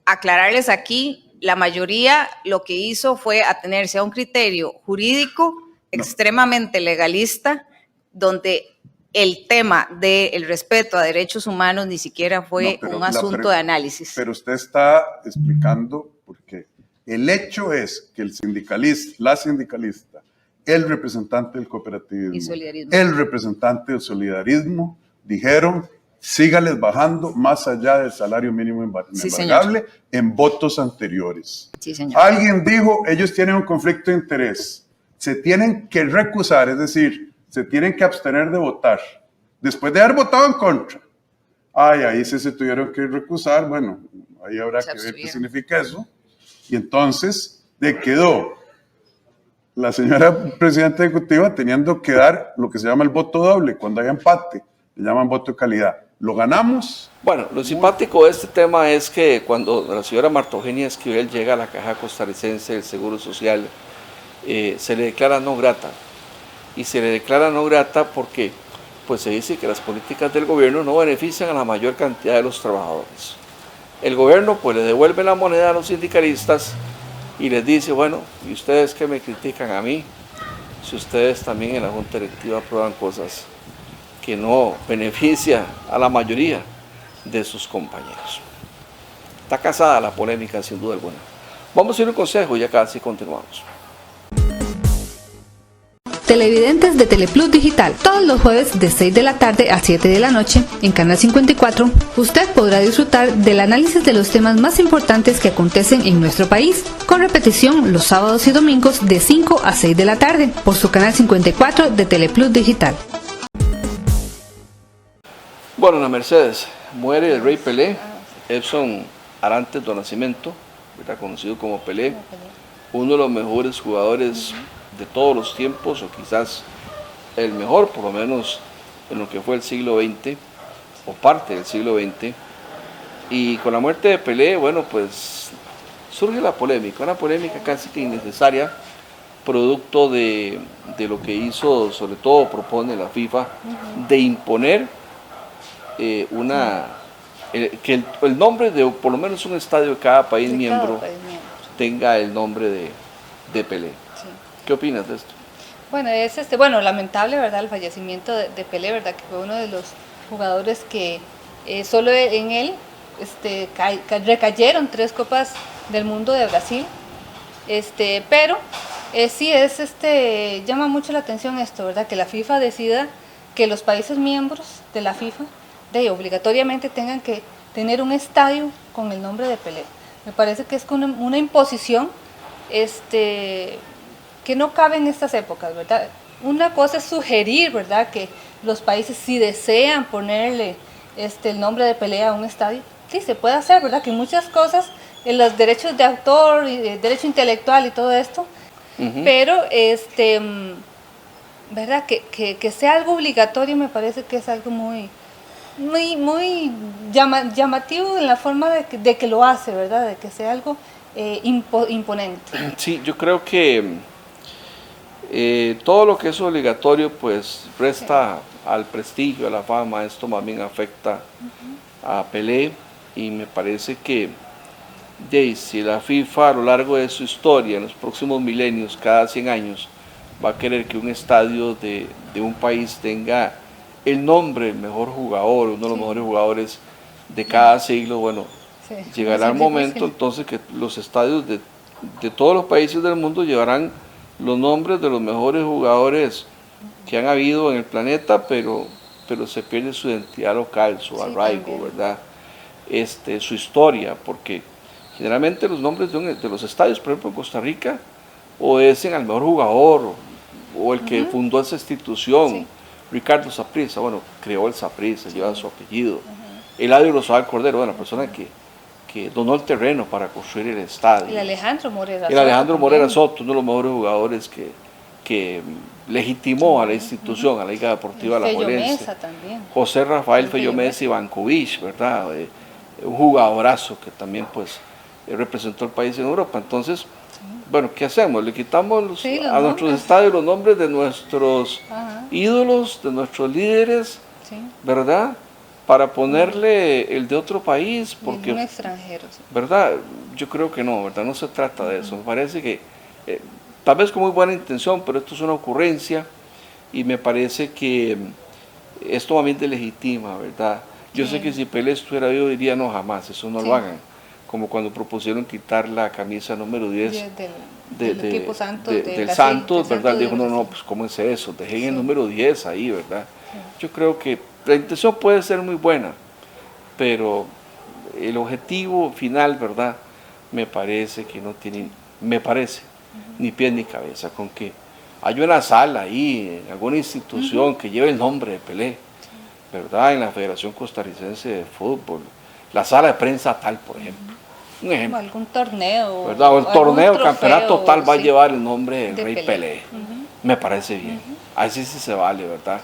J: aclararles aquí, la mayoría lo que hizo fue atenerse a un criterio jurídico extremadamente legalista, donde el tema del respeto a derechos humanos ni siquiera fue un asunto de análisis.
I: Pero usted está explicando por qué. El hecho es que la sindicalista, el representante del cooperativismo, el representante del solidarismo, dijeron, sígales bajando más allá del salario mínimo inembargable en votos anteriores.
J: Sí, señor.
I: Alguien dijo, ellos tienen un conflicto de interés, se tienen que recusar, es decir, se tienen que abstener de votar, después de haber votado en contra. Ahí sí se tuvieron que recusar, bueno, ahí habrá que ver qué significa eso. Y entonces quedó la señora presidenta ejecutiva teniendo que dar lo que se llama el voto doble, cuando hay empate, le llaman voto de calidad. ¿Lo ganamos?
C: Bueno, lo simpático de este tema es que cuando la señora Marta Eugenia Esquivel llega a la Caja Costarricense del Seguro Social, se le declara no grata. Y se le declara no grata porque pues se dice que las políticas del gobierno no benefician a la mayor cantidad de los trabajadores. El gobierno pues le devuelve la moneda a los sindicalistas y les dice, bueno, ¿y ustedes qué me critican a mí? Si ustedes también en la Junta Directiva aprueban cosas que no beneficia a la mayoría de sus compañeros. Está casada la polémica, sin duda alguna. Vamos a ir a un consejo y ya casi continuamos.
B: Televidentes de Teleplus Digital, todos los jueves de 6 de la tarde a 7 de la noche en Canal 54, usted podrá disfrutar del análisis de los temas más importantes que acontecen en nuestro país, con repetición los sábados y domingos de 5 a 6 de la tarde por su Canal 54 de Teleplus Digital.
C: Bueno, Ana Mercedes, muere el rey Pelé, Edson Arantes do Nascimento, conocido como Pelé, uno de los mejores jugadores de todos los tiempos, o quizás el mejor, por lo menos en lo que fue el siglo XX, o parte del siglo XX. Y con la muerte de Pelé, bueno, pues surge la polémica, una polémica casi que innecesaria, producto de lo que hizo, sobre todo propone la FIFA, de imponer que el nombre de por lo menos un estadio de cada país miembro tenga el nombre de Pelé.
B: Sí.
C: ¿Qué opinas de esto?
B: Bueno, es lamentable, ¿verdad? El fallecimiento de Pelé, ¿verdad? Que fue uno de los jugadores que solo en él recayeron 3 Copas del Mundo de Brasil, pero sí llama mucho la atención esto, ¿verdad? Que la FIFA decida que los países miembros de la FIFA obligatoriamente tengan que tener un estadio con el nombre de Pelé. Me parece que es una imposición que no cabe en estas épocas, ¿verdad? Una cosa es sugerir, ¿verdad?, que los países, si desean ponerle el nombre de Pelé a un estadio, sí, se puede hacer, ¿verdad? Que muchas cosas, en los derechos de autor, y derecho intelectual y todo esto, pero, ¿verdad? Que sea algo obligatorio me parece que es algo muy llamativo en la forma de que lo hace, ¿verdad? De que sea algo imponente.
C: Sí, yo creo que todo lo que es obligatorio pues resta al prestigio, a la fama. Esto más bien afecta a Pelé, y me parece que si la FIFA a lo largo de su historia, en los próximos milenios, cada 100 años, va a querer que un estadio de un país tenga el nombre del mejor jugador, uno de los mejores jugadores de cada siglo, bueno, llegará el momento entonces que los estadios de todos los países del mundo llevarán los nombres de los mejores jugadores que han habido en el planeta, pero se pierde su identidad local, su arraigo, ¿verdad? Su historia, porque generalmente los nombres de los estadios, por ejemplo en Costa Rica, obedecen al mejor jugador o el que fundó esa institución. Ricardo Saprissa, bueno, creó el Saprissa, lleva su apellido. Eladio Rosal Cordero, bueno, la persona que donó el terreno para construir el estadio.
B: El Alejandro Morera
C: Soto, uno de los mejores jugadores que legitimó a la institución, a la Liga Deportiva Alajuelense. José Rafael Fello Mesa Ivankovic, ¿verdad? Un jugadorazo que también pues representó al país en Europa. Entonces, bueno, ¿qué hacemos? Le quitamos a nuestros estadios los nombres de nuestros ídolos, de nuestros líderes, ¿verdad? Para ponerle el de otro país, porque
B: un extranjero,
C: ¿verdad? Yo creo que no, ¿verdad? No se trata de eso. Me parece que tal vez con muy buena intención, pero esto es una ocurrencia, y me parece que esto más bien legitima, ¿verdad? Yo sé que si Pelé estuviera vivo diría no, jamás, eso no lo hagan. Como cuando propusieron quitar la camisa número 10
B: del equipo Santos,
C: del Santos, ¿verdad? Dijo, no, pues ¿cómo es eso? Dejen el número 10 ahí, ¿verdad? Yo creo que la intención puede ser muy buena, pero el objetivo final, ¿verdad? Me parece que no tiene, ni pie ni cabeza, con que hay una sala ahí, en alguna institución que lleve el nombre de Pelé, ¿verdad? En la Federación Costarricense de Fútbol, la sala de prensa tal, por ejemplo. Un ejemplo.
B: O algún torneo.
C: ¿Verdad? O el torneo, el campeonato tal va a llevar el nombre del Rey Pelé. Me parece bien. Así sí se vale, ¿verdad?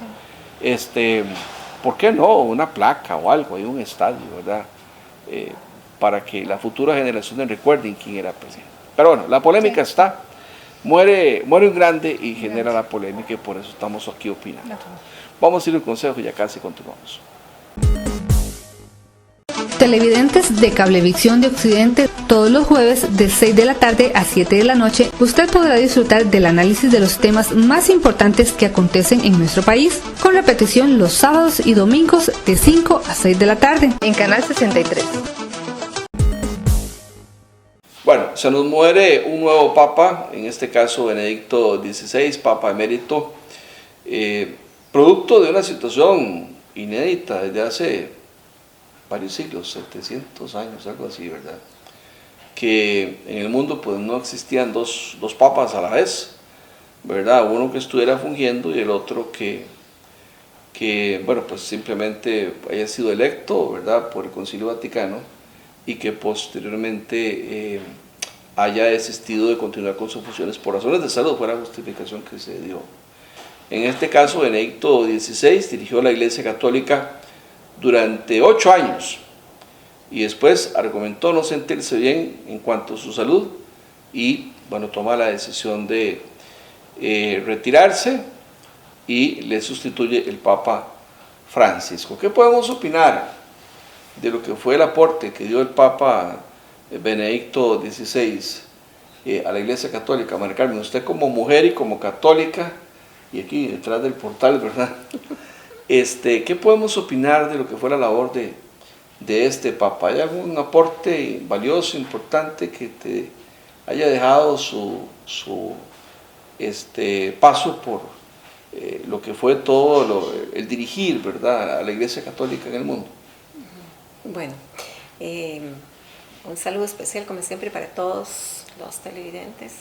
C: ¿Por qué no? Una placa o algo, hay un estadio, ¿verdad? Para que las futuras generaciones recuerden quién era Pelé. Pero bueno, la polémica está. Muere un grande y genera la polémica, y por eso estamos aquí opinando. Vamos a ir al consejo y ya casi continuamos.
B: Televidentes de Cablevisión de Occidente, todos los jueves de 6 de la tarde a 7 de la noche, usted podrá disfrutar del análisis de los temas más importantes que acontecen en nuestro país, con repetición los sábados y domingos de 5 a 6 de la tarde, en Canal 63.
C: Bueno, se nos muere un nuevo papa, en este caso Benedicto XVI, papa emérito, producto de una situación inédita desde hace varios siglos, 700 años, algo así, ¿verdad? Que en el mundo pues no existían dos papas a la vez, ¿verdad? Uno que estuviera fungiendo y el otro que bueno, pues simplemente haya sido electo, ¿verdad? Por el Concilio Vaticano, y que posteriormente haya desistido de continuar con sus funciones por razones de salud, fue la justificación que se dio. En este caso, Benedicto XVI dirigió la Iglesia Católica durante 8 años, y después argumentó no sentirse bien en cuanto a su salud, y bueno, toma la decisión de retirarse, y le sustituye el Papa Francisco. ¿Qué podemos opinar de lo que fue el aporte que dio el Papa Benedicto XVI a la Iglesia Católica? María Carmen, usted como mujer y como católica, y aquí detrás del portal, ¿verdad? ¿Qué podemos opinar de lo que fue la labor de este Papa? ¿Hay algún aporte valioso, importante que te haya dejado su paso por lo que fue todo el dirigir, ¿verdad?, a la Iglesia Católica en el mundo?
K: Bueno, un saludo especial como siempre para todos los televidentes.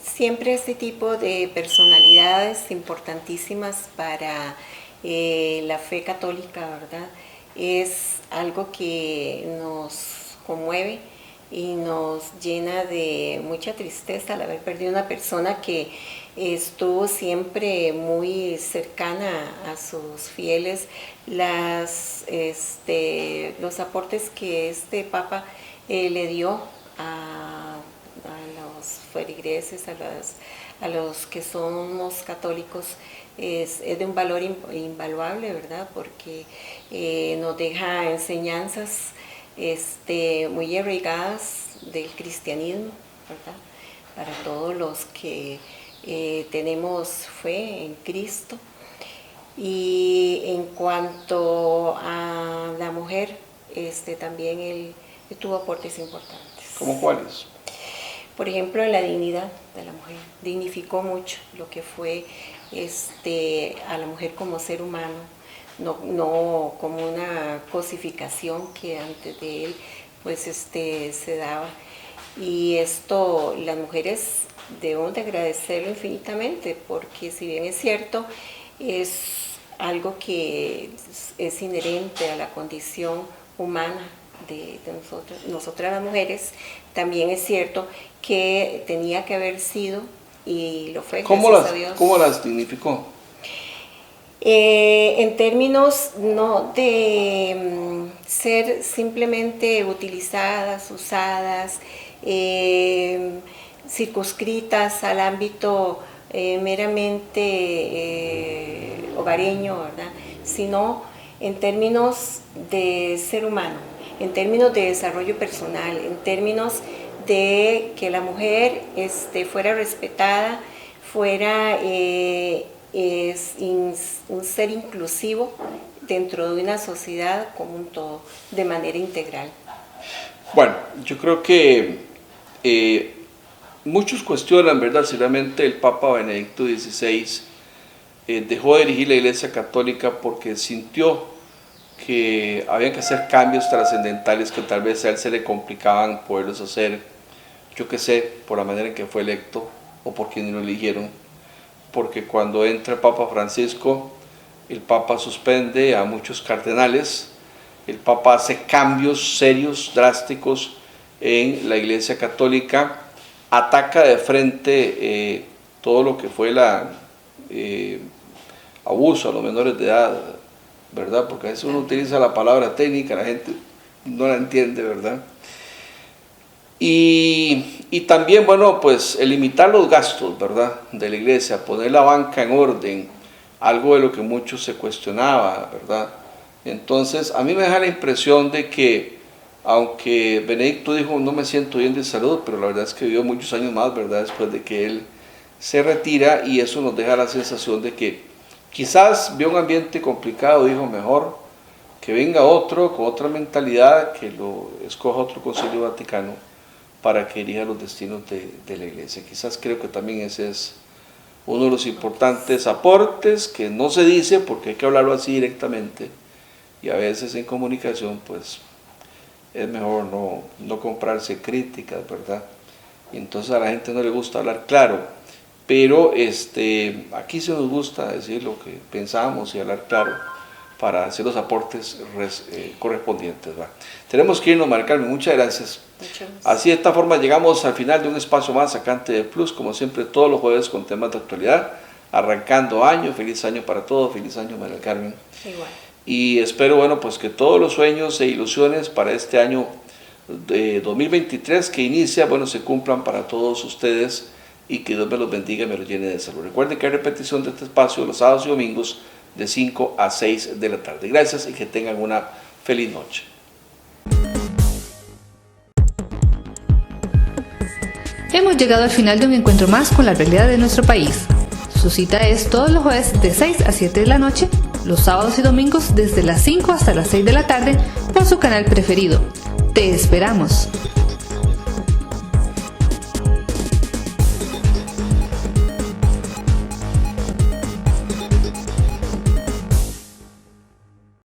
K: Siempre este tipo de personalidades importantísimas para la fe católica, ¿verdad?, es algo que nos conmueve y nos llena de mucha tristeza al haber perdido una persona que estuvo siempre muy cercana a sus fieles. Los aportes que este Papa le dio a los feligreses, a los que somos católicos, es de un valor invaluable, ¿verdad?, porque nos deja enseñanzas muy arraigadas del cristianismo, ¿verdad?, para todos los que tenemos fe en Cristo. Y en cuanto a la mujer, también él tuvo aportes importantes.
C: ¿Cómo cuáles?
K: Por ejemplo, en la dignidad de la mujer. Dignificó mucho lo que fue a la mujer como ser humano, no como una cosificación que antes de él pues se daba. Y esto las mujeres debemos de agradecerlo infinitamente, porque si bien es cierto, es algo que es inherente a la condición humana de nosotras las mujeres, también es cierto que tenía que haber sido, y lo fue, gracias a Dios.
C: ¿Cómo las dignificó?
K: En términos no de ser simplemente utilizadas, usadas, circunscritas al ámbito meramente hogareño, ¿verdad?, sino en términos de ser humano, en términos de desarrollo personal, en términos de que la mujer fuera respetada, fuera un ser inclusivo dentro de una sociedad como un todo, de manera integral.
C: Bueno, yo creo que muchos cuestionan, ¿verdad?, si realmente el Papa Benedicto XVI dejó de dirigir la Iglesia Católica porque sintió que había que hacer cambios trascendentales que tal vez a él se le complicaban poderlos hacer, yo qué sé, por la manera en que fue electo o por quienes lo eligieron, porque cuando entra el Papa Francisco, el Papa suspende a muchos cardenales, el Papa hace cambios serios, drásticos en la Iglesia Católica, ataca de frente todo lo que fue el abuso a los menores de edad, ¿verdad? Porque a veces uno utiliza la palabra técnica, la gente no la entiende, ¿verdad? Y también, bueno, pues el limitar los gastos, ¿verdad?, de la iglesia, poner la banca en orden, algo de lo que muchos se cuestionaba, ¿verdad? Entonces, a mí me deja la impresión de que, aunque Benedicto dijo, no me siento bien de salud, pero la verdad es que vivió muchos años más, ¿verdad?, después de que él se retira, y eso nos deja la sensación de que quizás vio un ambiente complicado, dijo, mejor que venga otro con otra mentalidad, que lo escoja otro Concilio Vaticano para que dirija los destinos de la iglesia. Quizás creo que también ese es uno de los importantes aportes que no se dice porque hay que hablarlo así directamente, y a veces en comunicación pues es mejor no comprarse críticas, ¿verdad? Y entonces a la gente no le gusta hablar claro, pero aquí sí nos gusta decir lo que pensamos y hablar claro para hacer los aportes correspondientes, ¿va? Tenemos que irnos, María Carmen, muchas gracias. Así, de esta forma llegamos al final de un espacio más acá en TV Plus, como siempre todos los jueves con temas de actualidad, arrancando año. Feliz año para todos, feliz año, María Carmen.
K: Igual.
C: Y espero, bueno, pues que todos los sueños e ilusiones para este año de 2023 que inicia, bueno, se cumplan para todos ustedes, y que Dios me los bendiga y me los llene de salud. Recuerden que hay repetición de este espacio los sábados y domingos de 5 a 6 de la tarde. Gracias y que tengan una feliz noche.
B: Hemos llegado al final de un encuentro más con la realidad de nuestro país. Su cita es todos los jueves de 6 a 7 de la noche, los sábados y domingos desde las 5 hasta las 6 de la tarde por su canal preferido. ¡Te esperamos!